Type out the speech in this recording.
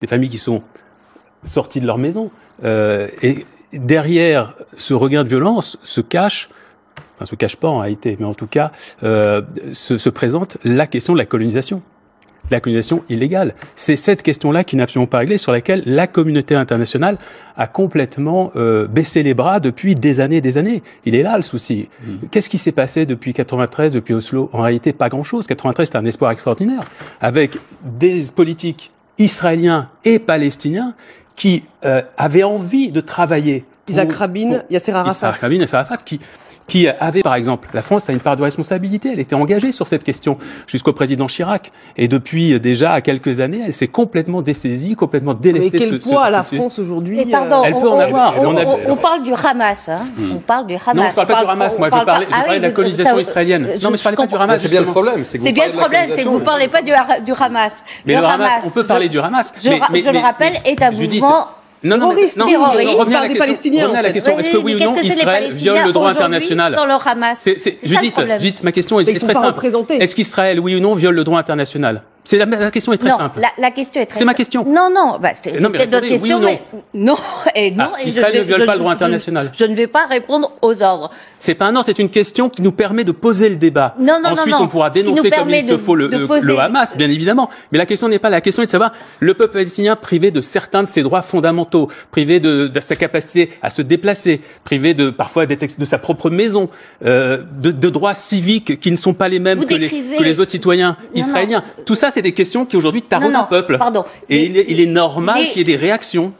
des familles qui sont sorties de leur maison. Et derrière ce regain de violence se cache pas en réalité, mais en tout cas se présente la question de la colonisation illégale. C'est cette question-là qui n'est absolument pas réglée, sur laquelle la communauté internationale a complètement baissé les bras depuis des années et des années. Il est là le souci. Qu'est-ce qui s'est passé depuis 93, depuis Oslo? En réalité, pas grand-chose. 93, c'était un espoir extraordinaire, avec des politiques israéliens et palestiniens qui avaient envie de travailler. Isaac Rabin, Yasser Arafat. Isaac Rabin et Yasser Arafat qui avait, par exemple, la France a une part de responsabilité. Elle était engagée sur cette question jusqu'au président Chirac. Et depuis déjà quelques années, elle s'est complètement dessaisie, complètement délestée. Mais quel poids a la France aujourd'hui? Pardon, elle peut en avoir. On parle du Hamas. Hein. On parle du Hamas. Non, je ne parle pas du Hamas. Moi, je parlais de la colonisation israélienne. Non, mais je ne parlais pas du Hamas. C'est bien le problème. C'est bien le problème, c'est que vous ne parlez pas du Hamas. Mais le Hamas, on peut parler du Hamas. Je le rappelle, est un mouvement... Non, revenez à la question. Est-ce que oui ou non, Israël viole le droit international? Sans le Hamas. Judith, ma question est très simple. Est-ce qu'Israël, oui ou non, viole le droit international? La question est très simple. La question est très simple. C'est ma question. Non, c'est peut-être d'autres questions, mais non. Israël ne viole pas le droit international. Je ne vais pas répondre aux ordres. C'est pas un non, c'est une question qui nous permet de poser le débat. Ensuite, on pourra dénoncer comme il se faut le Hamas, bien évidemment. Mais la question n'est pas la question est de savoir le peuple palestinien privé de certains de ses droits fondamentaux, privé de sa capacité à se déplacer, privé parfois de sa propre maison, de droits civiques qui ne sont pas les mêmes que les autres citoyens israéliens. Tout ça, c'est des questions qui aujourd'hui taraudent le peuple. Pardon. Et il est normal qu'il y ait des réactions.